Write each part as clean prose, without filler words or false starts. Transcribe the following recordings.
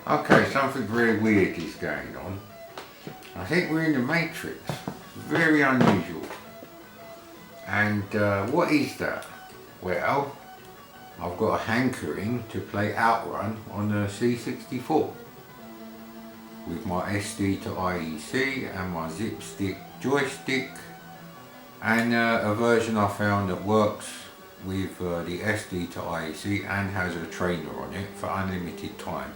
Okay, something very weird is going on. I think we're in the Matrix. Very unusual. And what is that? Well, I've got a hankering to play Outrun on the C64 with my SD to IEC and my zip stick joystick, and a version I found that works with the SD to IEC and has a trainer on it for unlimited time,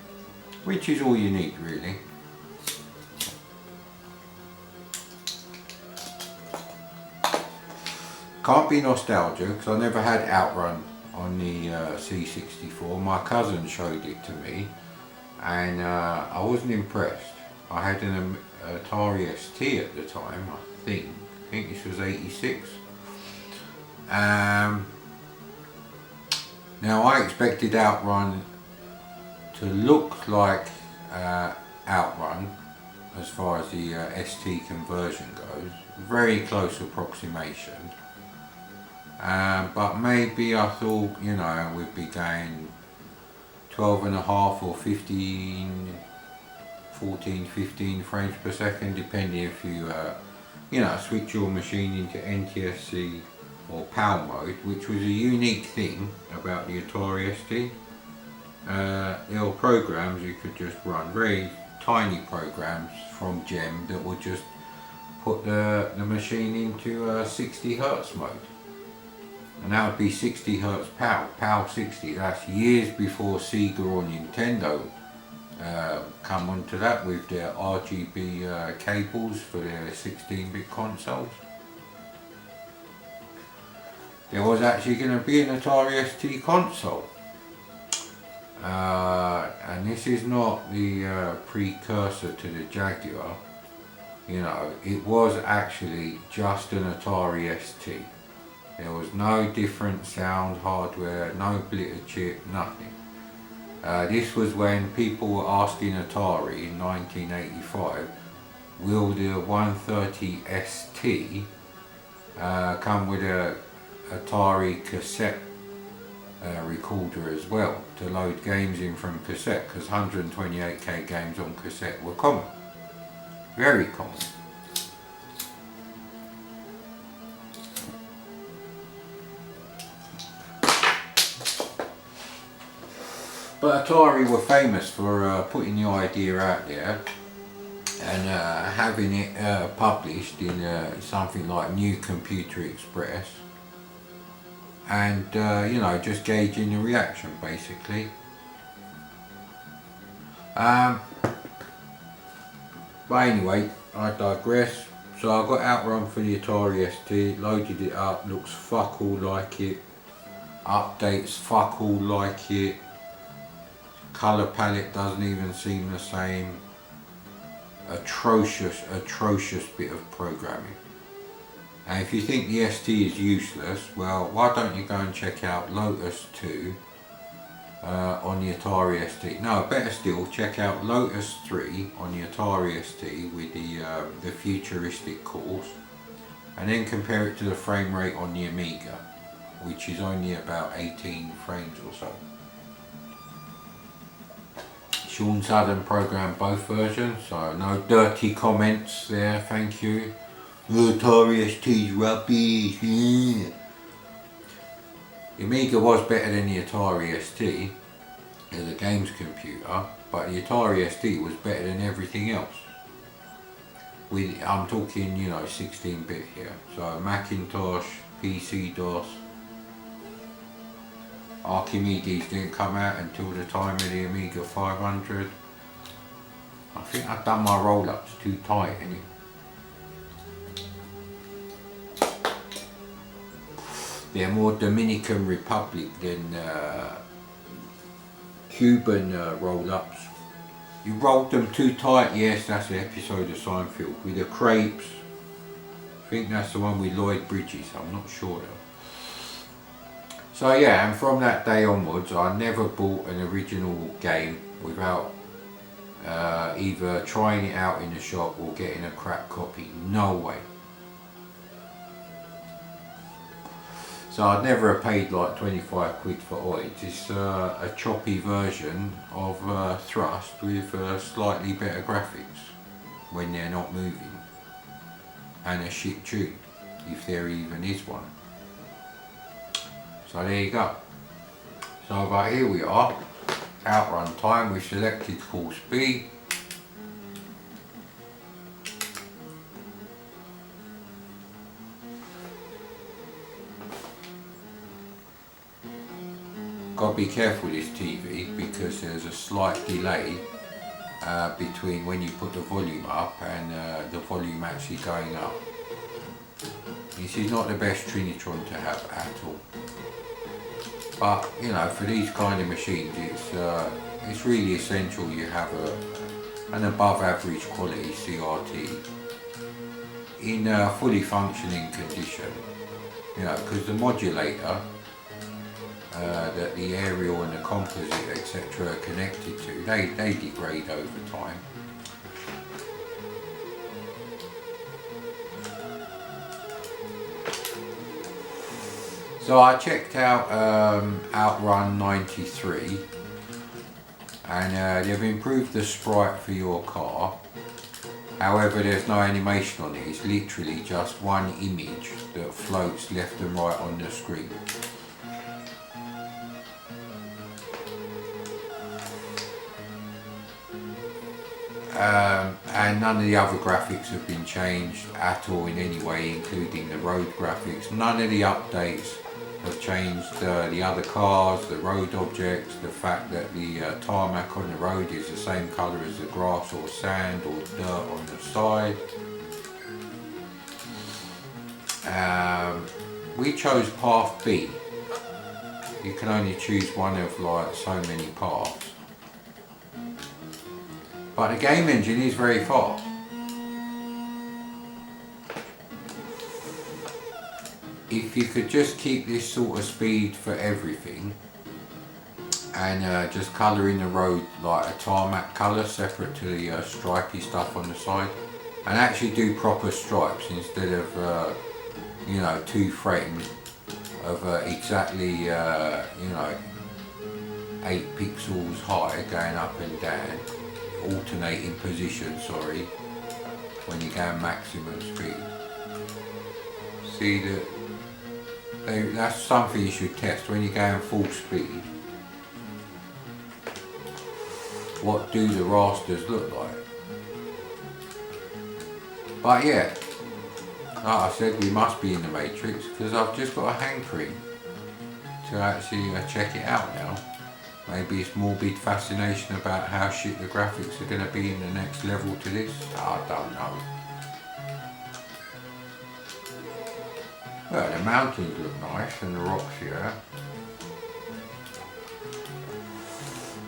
which is all you need really. Can't be nostalgia because I never had Outrun on the C64. My cousin showed it to me and I wasn't impressed. I had an Atari ST at the time, I think this was 86. Now I expected Outrun to look like Outrun as far as the ST conversion goes. Very close approximation. But maybe I thought, you know, we'd be going 12.5 or 14, 15 frames per second, depending if you, switch your machine into NTSC or PAL mode, which was a unique thing about the Atari ST. There were programs you could just run, very tiny programs from GEM that would just put the machine into 60 Hz mode. And that would be 60 Hz PAL 60. That's years before Sega or Nintendo come onto that with their RGB cables for their 16-bit consoles. There was actually going to be an Atari ST console. And this is not the precursor to the Jaguar. You know, it was actually just an Atari ST. There was no different sound hardware, no blitter chip, nothing. This was when people were asking Atari in 1985, will the 130 ST come with a Atari cassette recorder as well to load games in from cassette, because 128K games on cassette were common, very common. But Atari were famous for putting the idea out there and having it published in something like New Computer Express, and just gauging the reaction basically. But anyway, I digress. So I got Outrun for the Atari ST, loaded it up, looks fuck all like it, updates fuck all like it. Colour palette doesn't even seem the same. Atrocious bit of programming. And if you think the ST is useless, well, why don't you go and check out Lotus 2 on the Atari ST. No, better still, check out Lotus 3 on the Atari ST with the futuristic cores, and then compare it to the frame rate on the Amiga, which is only about 18 frames or so. Sean Sudden programmed both versions, so no dirty comments there, thank you. The Atari ST's rubbish. Yeah. The Amiga was better than the Atari ST as a games computer, but the Atari ST was better than everything else. I'm talking, 16-bit here, so Macintosh, PC-DOS. Archimedes didn't come out until the time of the Amiga 500. I think I've done my roll-ups too tight anyway. They're more Dominican Republic than Cuban roll-ups. You rolled them too tight, yes, that's the episode of Seinfeld with the crepes. I think that's the one with Lloyd Bridges, I'm not sure though. So yeah, and from that day onwards I never bought an original game without either trying it out in the shop or getting a crap copy, no way. So I'd never have paid like 25 quid for oil. It's a choppy version of Thrust with slightly better graphics when they're not moving, and a shit tune, if there even is one. So there you go. So but here we are, Outrun time. We've selected course B. Got to be careful with this TV because there's a slight delay between when you put the volume up and the volume actually going up. This is not the best Trinitron to have at all. But you know, for these kind of machines, it's really essential you have an above average quality CRT in fully functioning condition. You know, because the modulator that the aerial and the composite etc. are connected to, they degrade over time. So I checked out Outrun 93, and they've improved the sprite for your car. However, there's no animation on it. It's literally just one image that floats left and right on the screen. And none of the other graphics have been changed at all in any way, including the road graphics. None of the updates have changed the other cars, the road objects, the fact that the tarmac on the road is the same colour as the grass or sand or dirt on the side. We chose path B. You can only choose one of like so many paths. But the game engine is very fast. If you could just keep this sort of speed for everything and just colour in the road like a tarmac colour separate to the stripy stuff on the side, and actually do proper stripes instead of you know, 2 frames of exactly you know, 8 pixels high going up and down, alternating position, sorry, when you go maximum speed. See that? That's something you should test when you go in full speed. What do the rasters look like? But yeah, like I said, we must be in the Matrix because I've just got a hankering to actually check it out now. Maybe it's morbid fascination about how shit the graphics are going to be in the next level to this. I don't know. Well, the mountains look nice and the rocks here.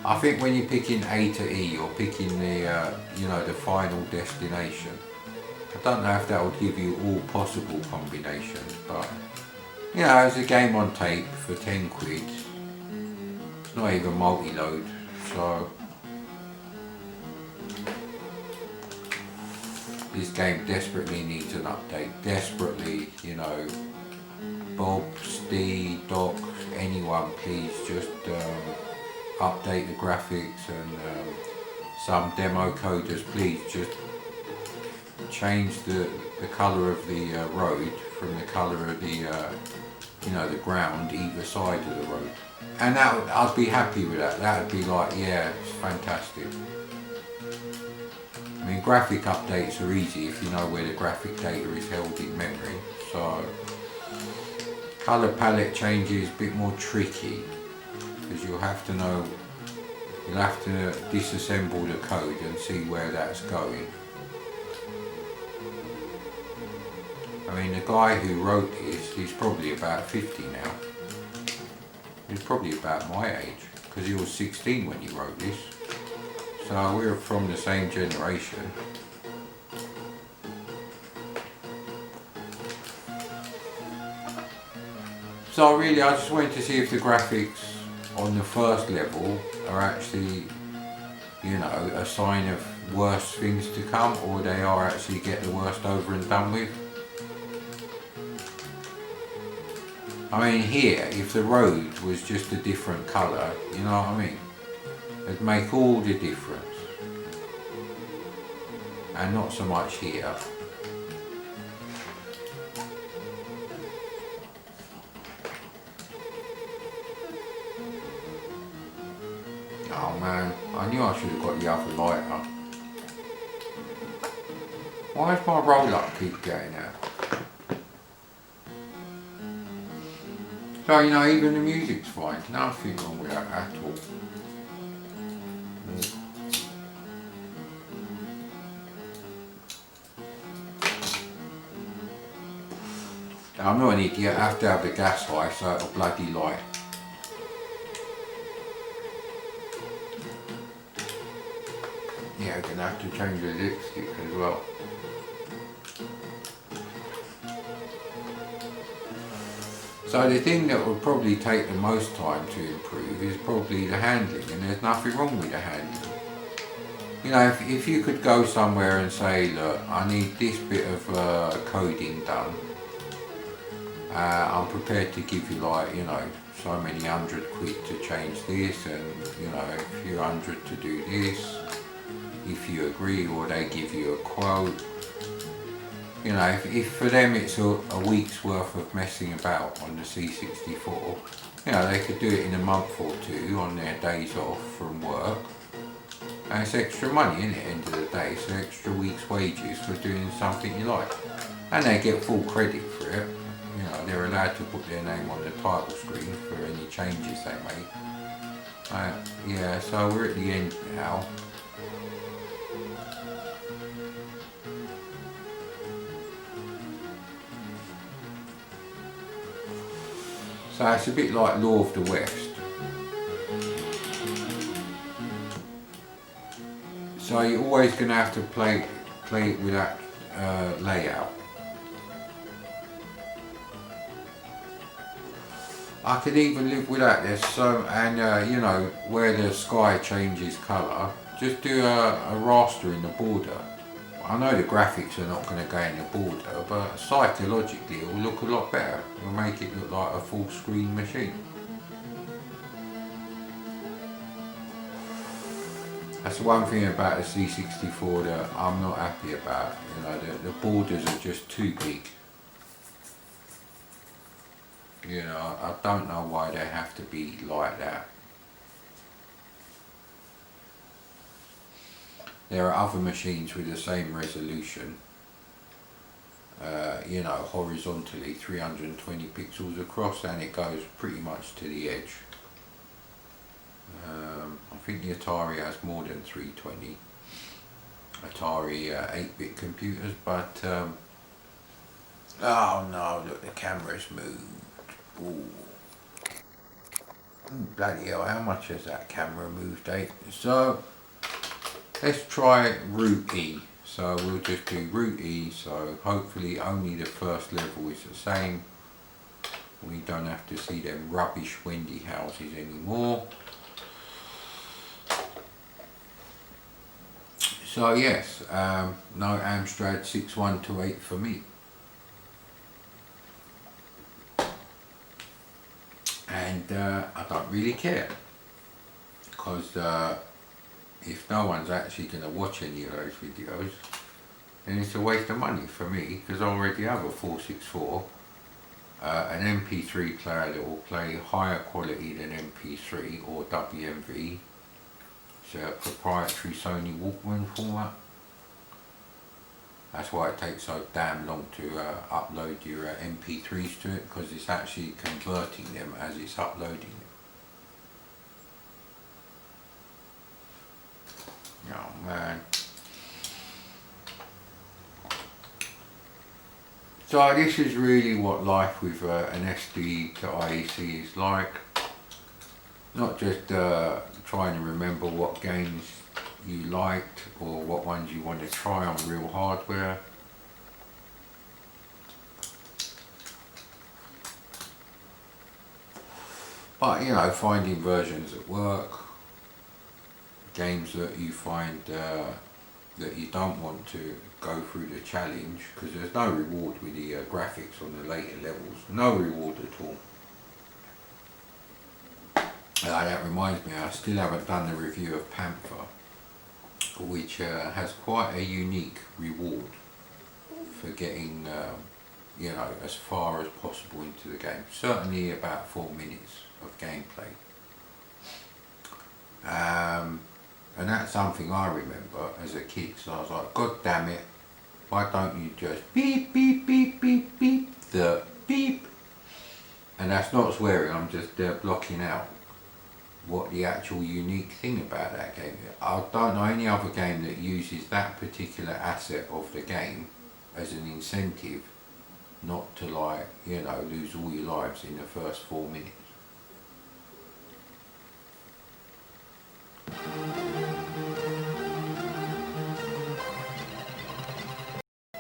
I think when you're picking A to E, you're picking the, you know, the final destination. I don't know if that will give you all possible combinations, but you know, it's a game on tape for 10 quid. It's not even multi-load, so this game desperately needs an update. Desperately, you know. Bob, Steve, Doc, anyone, please just update the graphics, and some demo coders, please just change the colour of the road from the colour of the you know, the ground either side of the road. And I'd be happy with that. That would be like, yeah, it's fantastic. I mean, graphic updates are easy if you know where the graphic data is held in memory. So, colour palette changes a bit more tricky because you'll have to know, you'll have to disassemble the code and see where that's going. I mean, the guy who wrote this, he's probably about 50 now. He's probably about my age, because he was 16 when he wrote this. So we're from the same generation. So really, I just wanted to see if the graphics on the first level are actually, you know, a sign of worse things to come, or they are actually get the worst over and done with. I mean here, if the road was just a different colour, you know what I mean? It'd make all the difference. And not so much here. Oh man, I knew I should have got the other lighter. Why does my roll-up keep getting out? So, you know, even the music's fine. Nothing wrong with that at all. I'm not an idiot. I have to have the gas high so it'll bloody light. Yeah, I'm gonna have to change the lipstick as well. So the thing that would probably take the most time to improve is probably the handling, and there's nothing wrong with the handling. You know, if you could go somewhere and say, look, I need this bit of coding done, I'm prepared to give you like, you know, so many £100 to change this, and you know, a few hundred to do this, if you agree, or they give you a quote. You know, if for them it's a week's worth of messing about on the C64, you know, they could do it in a month or two on their days off from work. And it's extra money, isn't it, end of the day, so extra week's wages for doing something you like. And they get full credit for it. You know, they're allowed to put their name on the title screen for any changes they make. Yeah, so we're at the end now. So it's a bit like Law of the West. So you're always going to have to play it with that layout. I could even live with that. There's so, and you know, where the sky changes colour, just do a raster in the border. I know the graphics are not going to go in the border, but psychologically it will look a lot better. It will make it look like a full screen machine. That's the one thing about the C64 that I'm not happy about. You know, the borders are just too big. You know, I don't know why they have to be like that. There are other machines with the same resolution, you know, horizontally 320 pixels across, and it goes pretty much to the edge. I think the Atari has more than 320, Atari 8-bit computers, but oh no, look, the camera's moved. Ooh. Bloody hell, how much has that camera moved, eh? So let's try root E. So we'll just do root E, so hopefully only the first level is the same. We don't have to see them rubbish Wendy houses anymore. So yes, no Amstrad 6128 for me. And I don't really care, because if no one's actually going to watch any of those videos, then it's a waste of money for me, because I already have a 464, an MP3 player that will play higher quality than MP3 or WMV. It's a proprietary Sony Walkman format. That's why it takes so damn long to upload your MP3s to it, because it's actually converting them as it's uploading them. Oh man. So this is really what life with an SD to IEC is like. Not just trying to remember what games you liked or what ones you want to try on real hardware. But you know, finding versions that work, games that you find that you don't want to go through the challenge, because there's no reward with the graphics on the later levels, no reward at all. That reminds me, I still haven't done the review of Panther, which has quite a unique reward for getting as far as possible into the game. Certainly about 4 minutes of gameplay. And that's something I remember as a kid, so I was like, God damn it, why don't you just beep, beep, beep, beep, beep, the beep. And that's not swearing, I'm just blocking out what the actual unique thing about that game is. I don't know any other game that uses that particular asset of the game as an incentive not to lose all your lives in the first 4 minutes.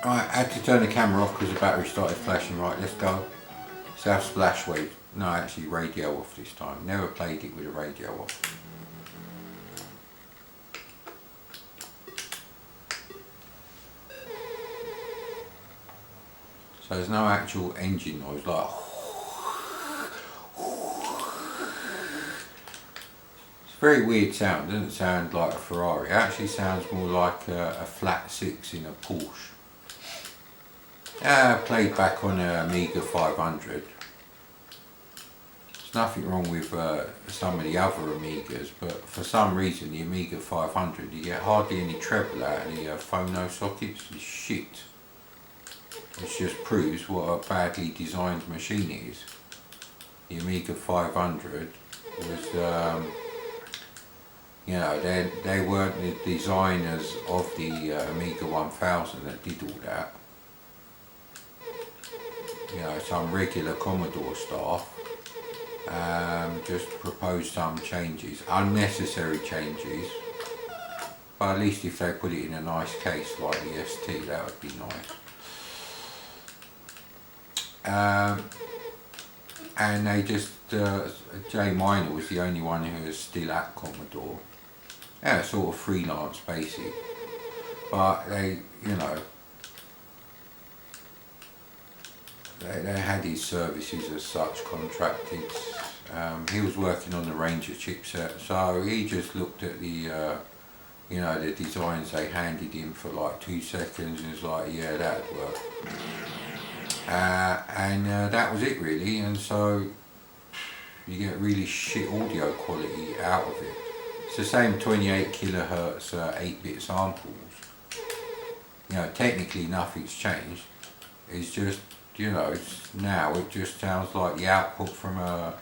Right, I had to turn the camera off because the battery started flashing. Right, let's go. Let's have Splash Wave. No, actually radio off this time. Never played it with a radio off. So there's no actual engine noise like. It's a very weird sound. It doesn't sound like a Ferrari. It actually sounds more like a flat six in a Porsche. I played back on an Amiga 500. There's nothing wrong with some of the other Amigas, but for some reason the Amiga 500, you get hardly any treble out of the phono sockets. It's shit. Which just proves what a badly designed machine it is. The Amiga 500 was, they weren't the designers of the Amiga 1000 that did all that. Some regular Commodore staff just proposed some changes, unnecessary changes, but at least if they put it in a nice case like the ST, that would be nice. And they just, Jay Miner was the only one who was still at Commodore. Yeah, sort of freelance basic, but they had his services as such contracted. He was working on the Ranger chipset, so he just looked at the the designs they handed him for like 2 seconds and was like, yeah, that'd work. And that was it really, and so you get really shit audio quality out of it. It's the same 28 kilohertz 8-bit samples. Technically nothing's changed. It's just now it just sounds like the output from a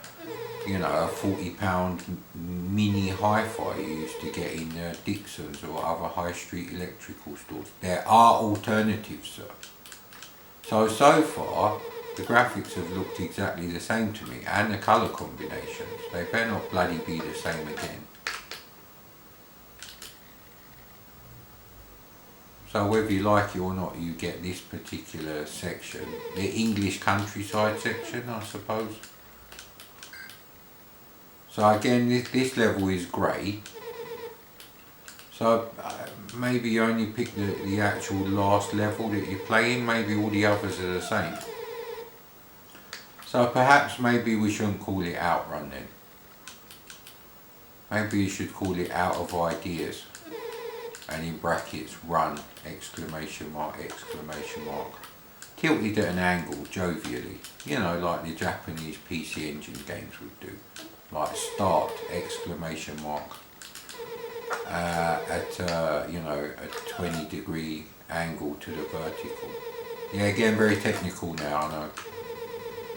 £40 mini hi-fi you used to get in Dixon's or other high street electrical stores. There are alternatives, sir. So far the graphics have looked exactly the same to me, and the colour combinations. They better not bloody be the same again. So whether you like it or not, you get this particular section, the English countryside section, I suppose. So again, this level is grey. So maybe you only pick the actual last level that you're playing, maybe all the others are the same. So perhaps maybe we shouldn't call it Outrun then. Maybe you should call it Out of Ideas. And in brackets, run, exclamation mark, exclamation mark. Tilted at an angle, jovially. Like the Japanese PC Engine games would do. Like start, exclamation mark. At a 20-degree angle to the vertical. Yeah, again, very technical now, I know.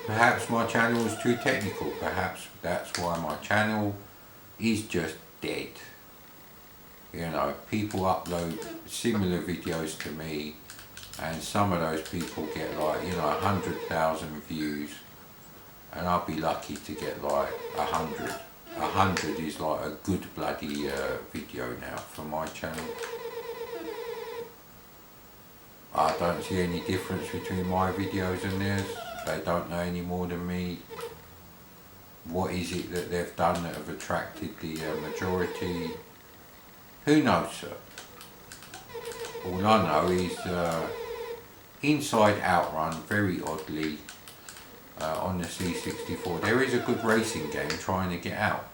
Perhaps my channel is too technical. Perhaps that's why my channel is just dead. People upload similar videos to me, and some of those people get like 100,000 views, and I'll be lucky to get like 100. 100 is like a good bloody video now for my channel. I don't see any difference between my videos and theirs. They don't know any more than me. What is it that they've done that have attracted the majority? Who knows, sir? All I know is inside Outrun, very oddly, on the C64, there is a good racing game trying to get out.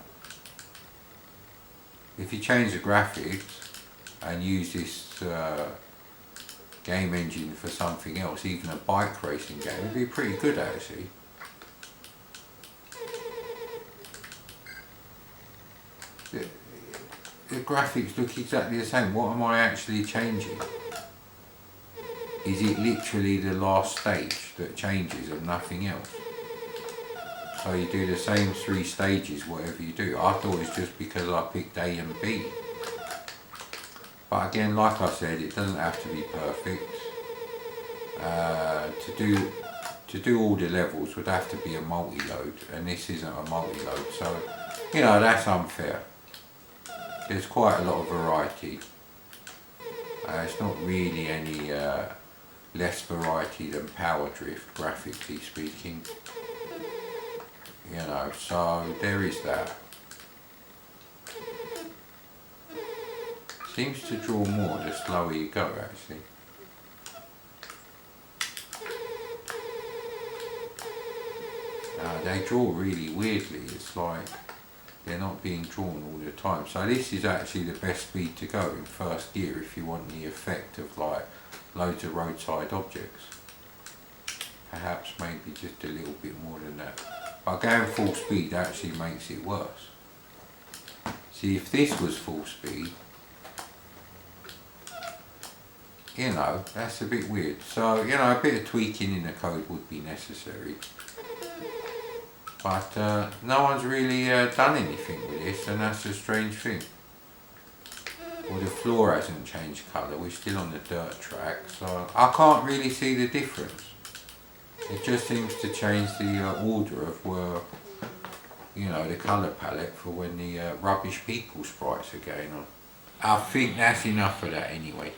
if you change the graphics and use this game engine for something else, even a bike racing game, it'd be pretty good actually. The graphics look exactly the same. What am I actually changing? Is it literally the last stage that changes and nothing else? So you do the same 3 stages whatever you do. I thought it's just because I picked A and B. But again, like I said, it doesn't have to be perfect. To do all the levels would have to be a multi-load, and this isn't a multi-load, so you know, that's unfair. There's quite a lot of variety. It's not really any less variety than Power Drift, graphically speaking. You know, so there is that. Seems to draw more the slower you go actually. They draw really weirdly, it's like they're not being drawn all the time. So this is actually the best speed to go in first gear if you want the effect of like loads of roadside objects. Perhaps maybe just a little bit more than that. But going full speed actually makes it worse. See, if this was full speed, you know, that's a bit weird. So, you know, a bit of tweaking in the code would be necessary. But no one's really done anything with this, and that's a strange thing. Well, the floor hasn't changed colour, we're still on the dirt track, so I can't really see the difference. It just seems to change the order of where, you know, the colour palette for when the rubbish people sprites are going on. I think that's enough of that anyway.